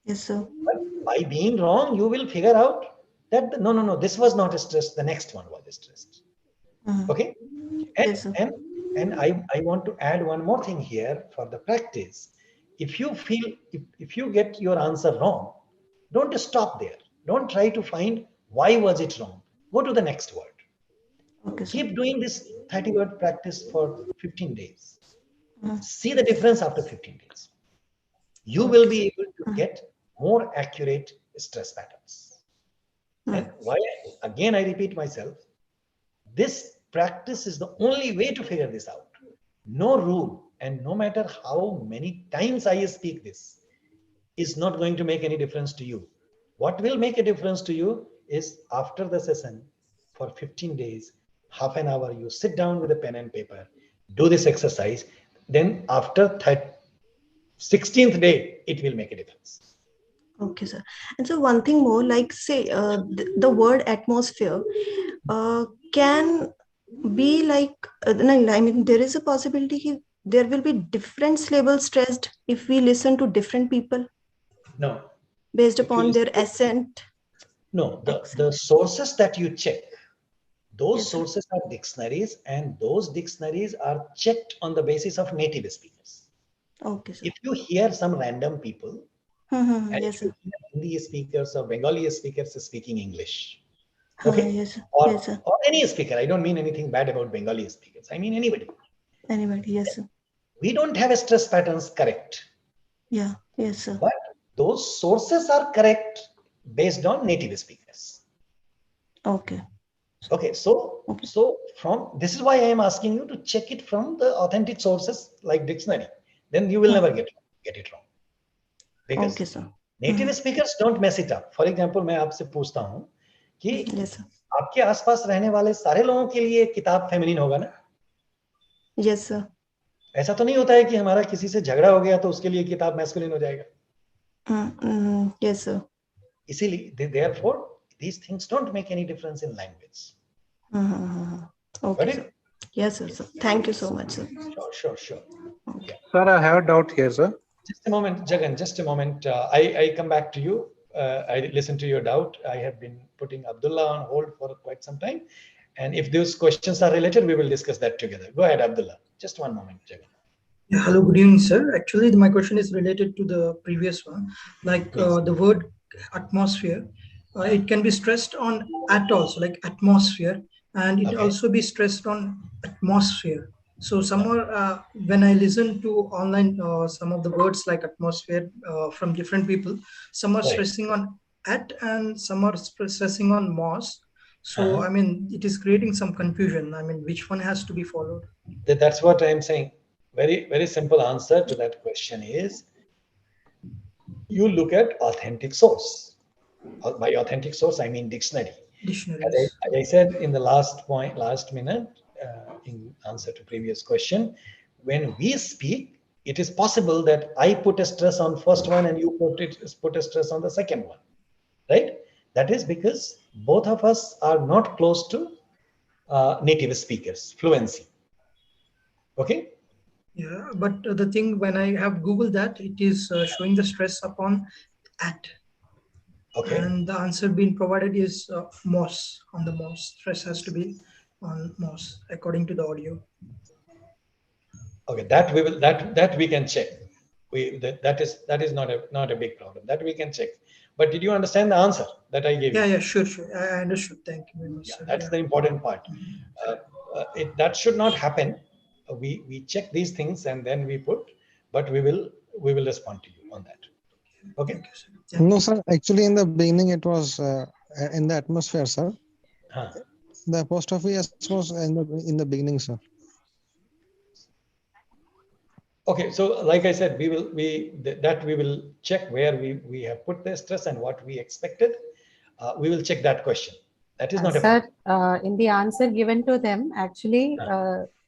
Yes, sir. But by being wrong, you will figure out that no, this was not stressed. The next one was stressed. Okay, and Yes, sir. and I want to add one more thing here for the practice. If you feel if you get your answer wrong, don't stop there. Don't try to find why was it wrong. Go to the next word. Okay, sir. Keep doing this 30-word practice for 15 days. See the difference after 15 days. You will be able to get more accurate stress patterns. And why, again, I repeat myself, this practice is the only way to figure this out. No rule, and no matter how many times I speak this, is not going to make any difference to you. What will make a difference to you is after the session for 15 days, half an hour, you sit down with a pen and paper, do this exercise. Then after 16th day, it will make a difference. Okay, sir. And so one thing more, like say the word atmosphere can be like, no, I mean, there is a possibility there will be different syllables stressed if we listen to different people No. based If you upon their listen to, accent. No, the Excellent. sources that you check, those Yes, sir. sources are dictionaries, and those dictionaries are checked on the basis of native speakers. Okay, sir. If you hear some random people, and Yes, if you sir. hear Hindi speakers or Bengali speakers speaking English, okay, Yes, sir. or Yes, sir. any speaker, I don't mean anything bad about Bengali speakers, I mean anybody, Anybody? Yes, sir. we don't have stress patterns correct, Yeah. Yes, sir. but those sources are correct based on native speakers. Okay. Okay, so Okay. from this is why I am asking you to check it from the authentic sources like dictionary. Then you will never get it wrong, because Okay, sir. native speakers don't mess it up. For example, मैं आपसे पूछता हूँ कि Yes, sir. आपके आसपास रहने वाले सारे लोगों के लिए किताब फेमिनिन होगा ना? Yes, sir. ऐसा तो नहीं होता है कि हमारा किसी से झगड़ा हो गया तो उसके लिए किताब मैस्कुलिन हो जाएगा. Yes, sir. इसीलिए therefore these things don't make any difference in language. Okay, Got sir. it? Yes, sir. Thank you so much, sir. Sure. Okay. Sir, I have a doubt here, sir. Just a moment, Jagan, just a moment. I come back to you. I listen to your doubt. I have been putting Abdullah on hold for quite some time. And if those questions are related, we will discuss that together. Go ahead, Abdullah. Just one moment, Jagan. Yeah, hello, good evening, sir. Actually, my question is related to the previous one. Like the word atmosphere, it can be stressed on at also, like atmosphere, and it Okay. also be stressed on atmosphere. So somewhere when I listen to online some of the words like atmosphere from different people, some are Right. stressing on at and some are stressing on mos. So I mean, it is creating some confusion. I mean, which one has to be followed? That's what I'm saying. Very simple answer to that question is you look at authentic source. By authentic source, I mean dictionary. Dictionaries. As I said in the last minute, in answer to previous question, when we speak, it is possible that I put a stress on first one and you put a stress on the second one, right? That is because both of us are not close to native speakers, fluency. Okay. Yeah, but the thing when I have Googled that, it is showing the stress upon at. Okay. And the answer being provided is MOS, on the MOS. Stress has to be on MOS according to the audio. Okay, that we can check. That is not a big problem. That we can check. But did you understand the answer that I gave you? Yeah, sure. I understood. Thank you very much. Yeah, Sir. that's the important part. That should not happen. We check these things and then we put, but we will respond to you on that. Okay. Thank you, sir. Yeah. No, sir. Actually, in the beginning, it was in the atmosphere, sir. The apostrophe S was in the beginning, sir. Okay, so like I said, we will check where we have put the stress and what we expected. We will check that question. That is not a problem. Sir, in the answer given to them, actually,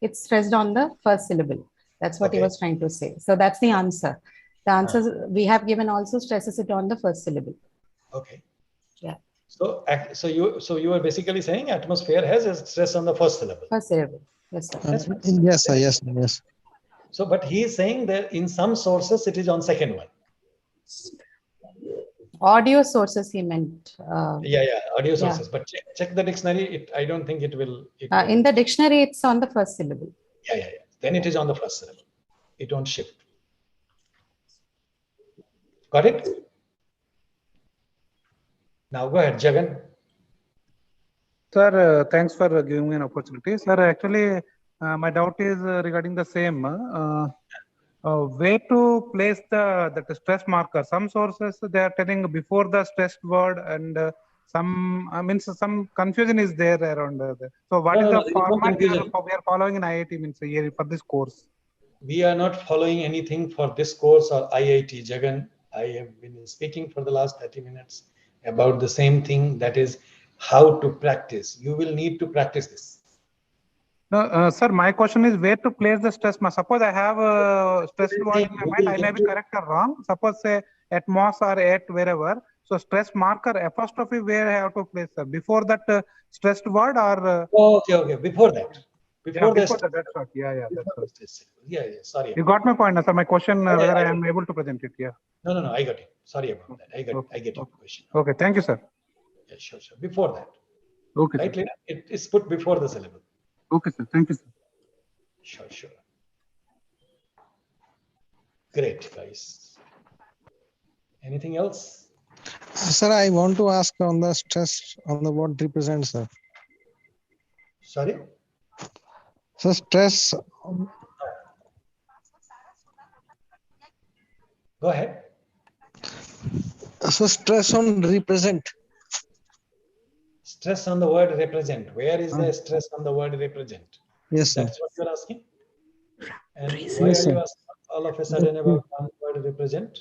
it's stressed on the first syllable. That's what he was trying to say. So that's the answer. The answer we have given also stresses it on the first syllable. Okay. Yeah. So you are basically saying atmosphere has a stress on the first syllable. First syllable. Yes, sir. Yes, sir. Yes. So, but he is saying that in some sources it is on second one. Audio sources he meant. Audio sources. But check the dictionary. I don't think it will. In the dictionary, it's on the first syllable. Yeah. Then it is on the first syllable. It won't shift. Got it? Now go ahead, Jagan. Sir, thanks for giving me an opportunity. Sir, actually, my doubt is regarding the same. Where to place the stress marker? Some sources they are telling before the stressed word, and some confusion is there around that. So what is the format we are following in IIT means here for this course? We are not following anything for this course or IIT, Jagan. I have been speaking for the last 30 minutes about the same thing, that is how to practice. You will need to practice this. No, sir, my question is where to place the stress mark. Suppose I have a stress word in my mind, I may be correct or wrong. Suppose say at MOS or at wherever. So stress marker apostrophe where I have to place, sir? Before that stressed word or? Okay. Before that. Before that. That's what. Yeah. That's what. Yeah. Sorry. You got my point, sir. My question whether I am able to present it. Yeah. No. I got it. Sorry about that. I get your question. Okay. Thank you, sir. Yeah, sure, sure. Before that. Okay, Right, sir. Lina? It is put before the syllable. Okay, sir. Thank you, sir. Sure, sure. Great, guys. Anything else? Sir, I want to ask on the stress on the word represent, sir. Sorry? So stress, Go ahead. so stress on represent. Stress on the word represent. Where is the stress on the word represent? Yes, sir. That's what you're asking. And why Yes, are sir. you asking all of a sudden about one word represent?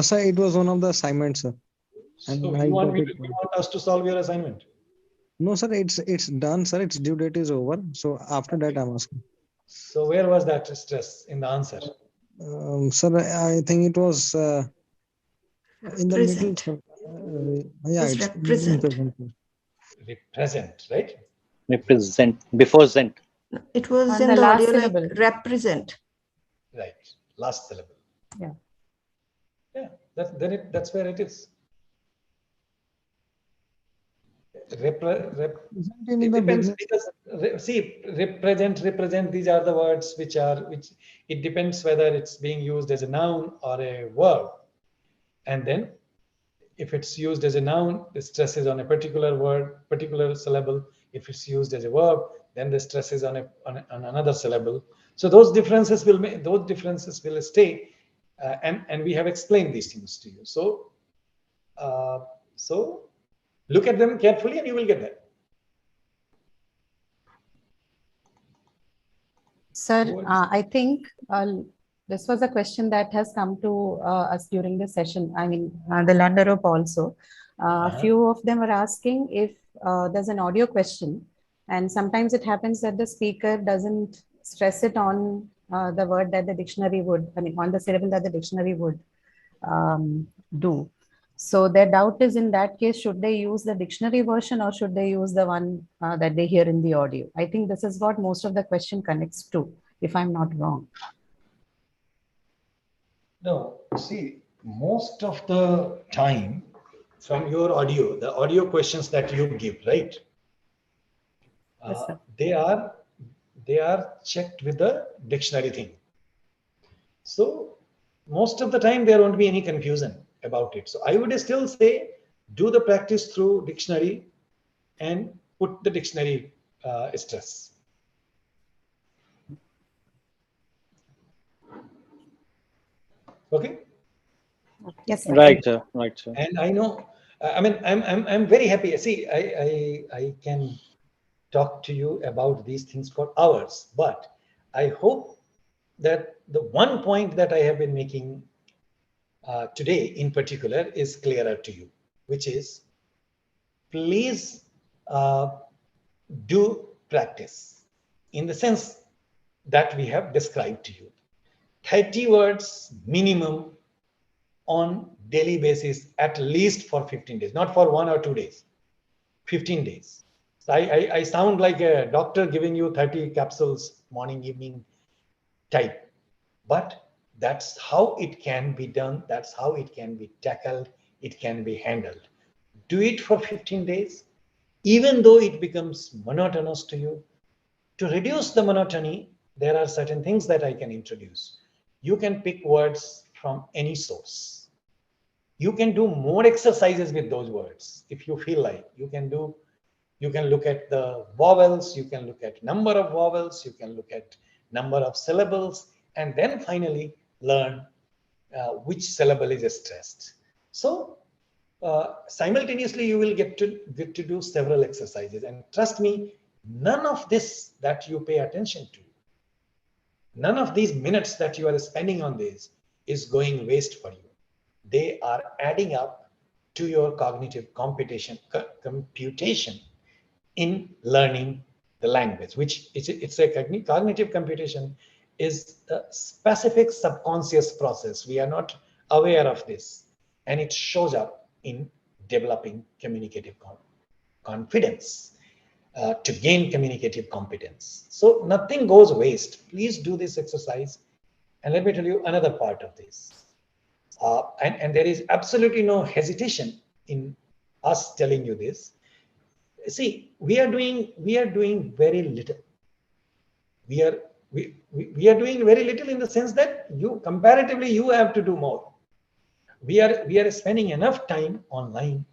Sir, it was one of the assignments, sir. And So I you want got me it. to, you want us to solve your assignment? No, sir, it's done, sir. Its due date is over. So after that, I'm asking. So where was that stress in the answer? Sir, I think it was in the middle. Present. Sir. Yeah, Just it's in represent. present, sir. Represent, right? Represent before Zent. It was On in the the last audio like syllable. represent. Right. Last syllable. Yeah. Yeah. That's where it is. It In the depends beginning. because see, represent. These are the words which it depends whether it's being used as a noun or a verb, and then if it's used as a noun, the stress is on a particular word, particular syllable. If it's used as a verb, then the stress is on another syllable. So those differences will stay, and we have explained these things to you. So so look at them carefully, and you will get that. Sir, I think this was a question that has come to us during the session. I mean, the learner group also. A few of them were asking if there's an audio question, and sometimes it happens that the speaker doesn't stress it on the word that the dictionary would, I mean, on the syllable that the dictionary would do. So their doubt is, in that case, should they use the dictionary version or should they use the one that they hear in the audio? I think this is what most of the question connects to, if I'm not wrong. No, see, most of the time from your audio, the audio questions that you give, right? Yes, sir. They are checked with the dictionary thing. So most of the time there won't be any confusion about it. So I would still say do the practice through dictionary and put the dictionary stress. Okay. Yes, sir. Right, sir. Right, sir. And I know, I mean, I'm very happy. See, I can talk to you about these things for hours, but I hope that the one point that I have been making today in particular is clearer to you, which is please do practice in the sense that we have described to you. 30 words minimum on daily basis, at least for 15 days, not for 1 or 2 days, 15 days. So I sound like a doctor giving you 30 capsules morning, evening type, but that's how it can be done. That's how it can be tackled. It can be handled. Do it for 15 days, even though it becomes monotonous to you. To reduce the monotony, there are certain things that I can introduce. You can pick words from any source. You can do more exercises with those words if you feel like. You can look at the vowels, you can look at number of vowels, you can look at number of syllables, and then finally learn which syllable is stressed. So simultaneously you will get to do several exercises, and trust me, none of this that you pay attention to, none of these minutes that you are spending on this is going waste for you. They are adding up to your cognitive computation in learning the language, which it's a cognitive computation is a specific subconscious process. We are not aware of this, and it shows up in developing communicative confidence. To gain communicative competence. So nothing goes waste. Please do this exercise. And let me tell you another part of this. And there is absolutely no hesitation in us telling you this. See, we are doing very little. We are doing very little in the sense that you comparatively you have to do more. We are spending enough time online.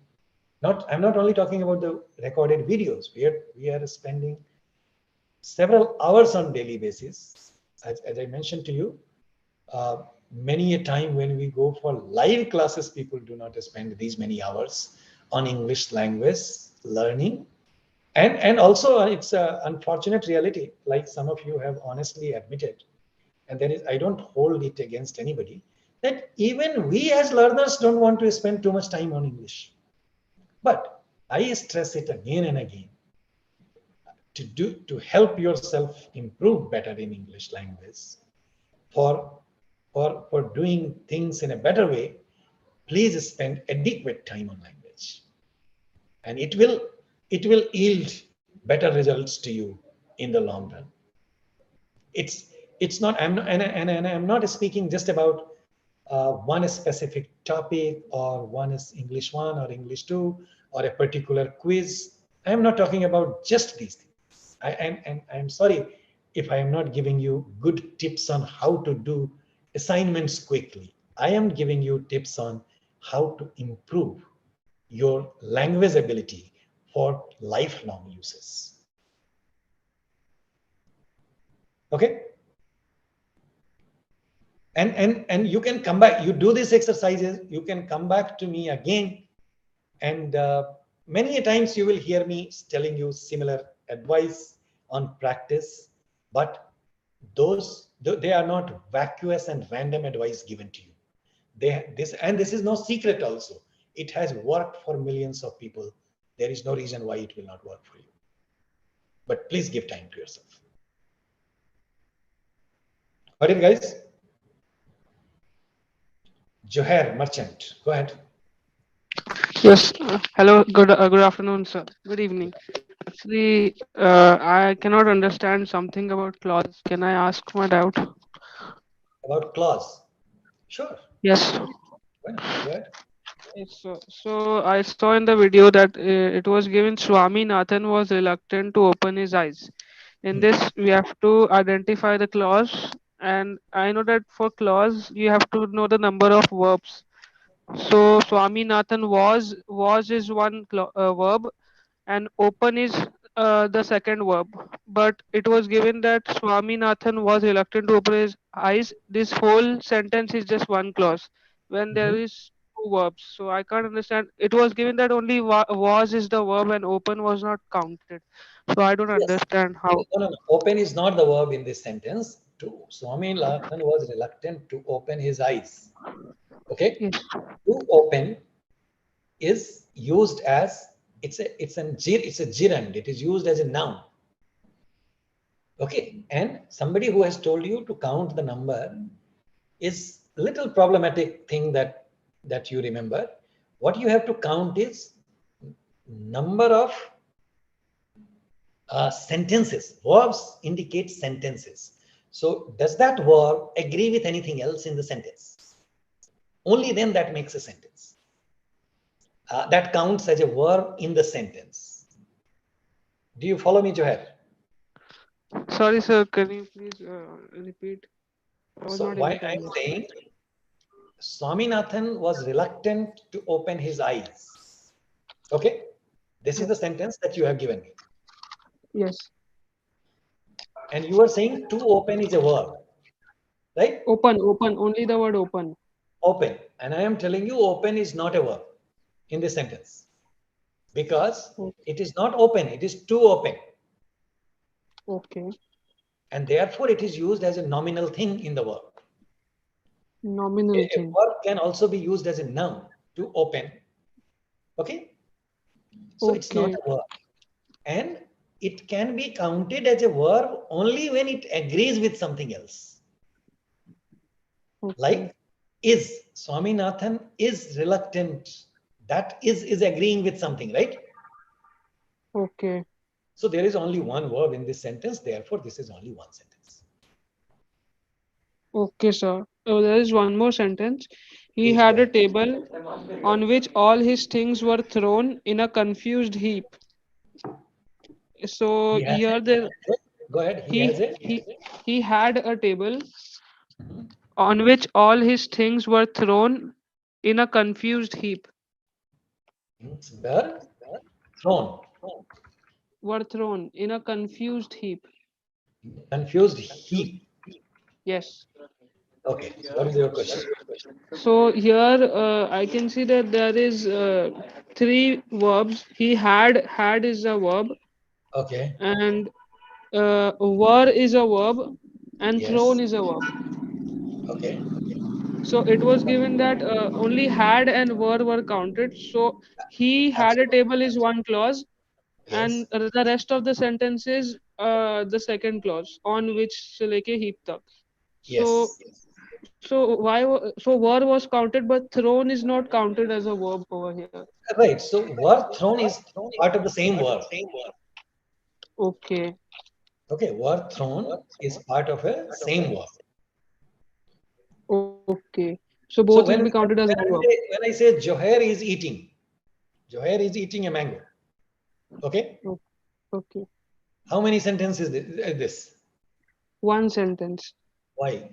I'm not only talking about the recorded videos. We are spending several hours on daily basis. As I mentioned to you, many a time when we go for live classes, people do not spend these many hours on English language learning. And also it's an unfortunate reality, like some of you have honestly admitted, and there is, I don't hold it against anybody, that even we as learners don't want to spend too much time on English. But I stress it again and again, to help yourself improve better in English language, for doing things in a better way, please spend adequate time on language, and it will yield better results to you in the long run. It's not, and I'm not speaking just about one specific topic, or one is English 1 or English 2 or a particular quiz. I'm not talking about just these things. I'm sorry if I am not giving you good tips on how to do assignments quickly. I am giving you tips on how to improve your language ability for lifelong uses. Okay? And you can come back, you do these exercises, you can come back to me again, and many a times you will hear me telling you similar advice on practice, but they are not vacuous and random advice given to you. This is no secret also. It has worked for millions of people. There is no reason why it will not work for you. But please give time to yourself. Got it, guys? Joher Merchant, go ahead. Yes. Hello. Good afternoon, sir. Good evening. Actually, I cannot understand something about clause. Can I ask my doubt? About clause? Sure. Yes. Go ahead. Yes, so I saw in the video that it was given Swaminathan was reluctant to open his eyes. In this, we have to identify the clause, and I know that for clause you have to know the number of verbs. So Swaminathan was is one verb, and open is the second verb. But it was given that Swaminathan was reluctant to open his eyes. This whole sentence is just one clause when there is two verbs. So I can't understand. It was given that only was is the verb and open was not counted. So I don't understand how. No. Open is not the verb in this sentence. Swaminathan was reluctant to open his eyes. Okay? Yes. To open is used as, it's a gerund. It is used as a noun. Okay? And somebody who has told you to count the number is a little problematic thing that you remember. What you have to count is number of sentences. Verbs indicate sentences. So does that verb agree with anything else in the sentence? Only then that makes a sentence. That counts as a verb in the sentence. Do you follow me, Joher? Sorry, sir. Can you please repeat? I was So not why able to I'm understand. saying Swaminathan was reluctant to open his eyes. Okay? This is the sentence that you have given me. Yes. And you are saying to open is a verb, right? Open, only the word open. Open. And I am telling you open is not a verb in this sentence, because it is not open, it is to open. Okay. And therefore it is used as a nominal thing in the verb. Nominal A thing. verb can also be used as a noun, to open. Okay? So it's not a verb. And it can be counted as a verb only when it agrees with something else. Okay. Like is. Swaminathan is reluctant. That is agreeing with something, right? Okay. So there is only one verb in this sentence. Therefore, this is only one sentence. Okay, sir. Oh, there is one more sentence. He had a table on which all his things were thrown in a confused heap. So He has here it. there Go ahead. He has he it. he he had a table on which all his things were thrown in a confused heap. Things were thrown. Were thrown in a confused heap. Confused heap. Yes. Okay. So what is your question? So here I can see that there is three verbs. He had is a verb, Okay. and were is a verb, and thrown Yes. is a verb. Okay. So it was given that only had and were counted. So he had a Absolutely. table is one clause, and Yes. the rest of the sentence is the second clause on which se leke heap tak. So Yes. so were was counted, but thrown is not counted as a verb over here. Right. So were thrown is part of the same verb. Okay. Okay. Were thrown is part of a same verb. Okay. So So both will be counted as one verb. when I say Joher is eating, Joher is eating a mango. Okay. Okay. How many sentences is this? One sentence. Why?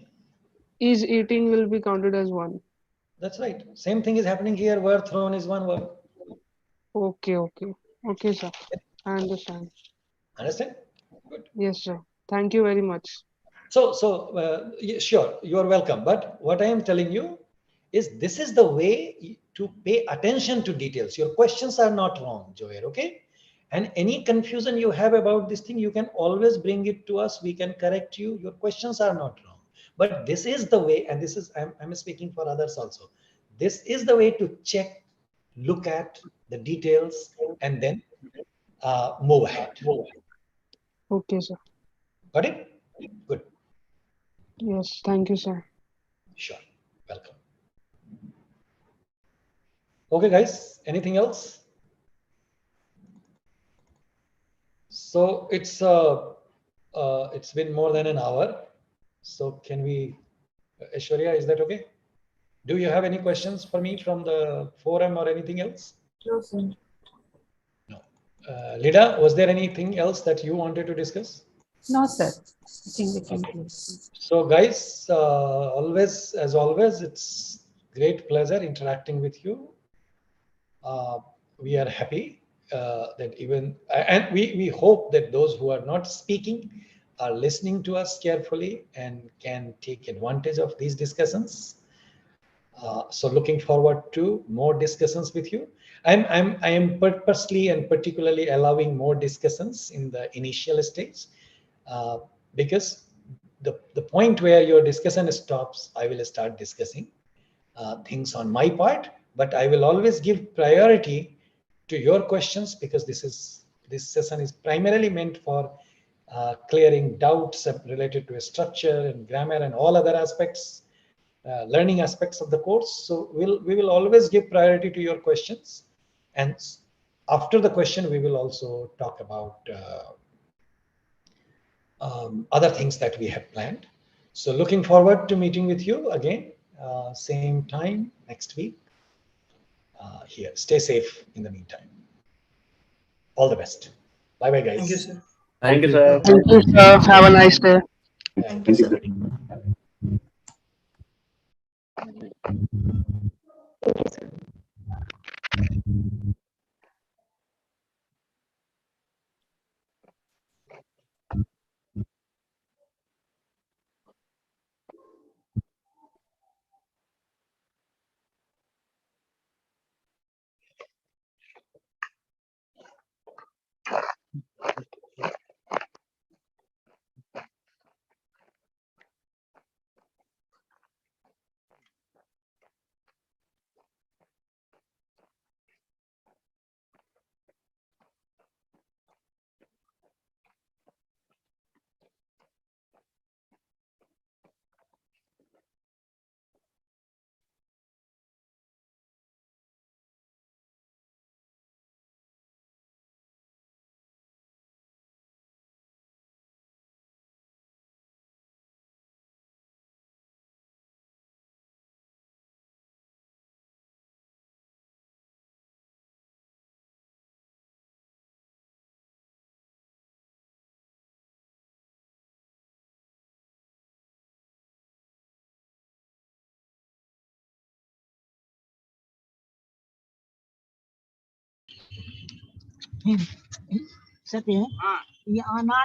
Is eating will be counted as one. That's right. Same thing is happening here. Were thrown is one verb. Okay, okay. Okay, sir. I understand. Understand? Good. Yes, sir. Thank you very much. Sure, you are welcome. But what I am telling you is this is the way to pay attention to details. Your questions are not wrong, Joer, okay? And any confusion you have about this thing, you can always bring it to us. We can correct you. Your questions are not wrong. But this is the way, and this is, I'm speaking for others also. This is the way to check, look at the details, and then move ahead. Okay, sir. Got it? Good. Yes, thank you, sir. Sure. Welcome. Okay, guys, anything else? So it's been more than an hour. So can we, Aishwarya, is that okay? Do you have any questions for me from the forum or anything else? No, sir. No. Lida, was there anything else that you wanted to discuss? No, sir. I think we can Okay. close. So guys, as always, it's great pleasure interacting with you. We are happy that even, and we hope that those who are not speaking are listening to us carefully and can take advantage of these discussions. So looking forward to more discussions with you. I am purposely and particularly allowing more discussions in the initial stage because the point where your discussion stops, I will start discussing things on my part, but I will always give priority to your questions because this session is primarily meant for clearing doubts related to a structure and grammar and all other aspects, learning aspects of the course. So we will always give priority to your questions, and after the question we will also talk about other things that we have planned. So looking forward to meeting with you again, same time next week here. Stay safe in the meantime. All the best. Bye bye, Thank you, guys. sir. Thank you, sir. Thank you, sir. Have a nice day. Thank you, sir. सत्य है ये आना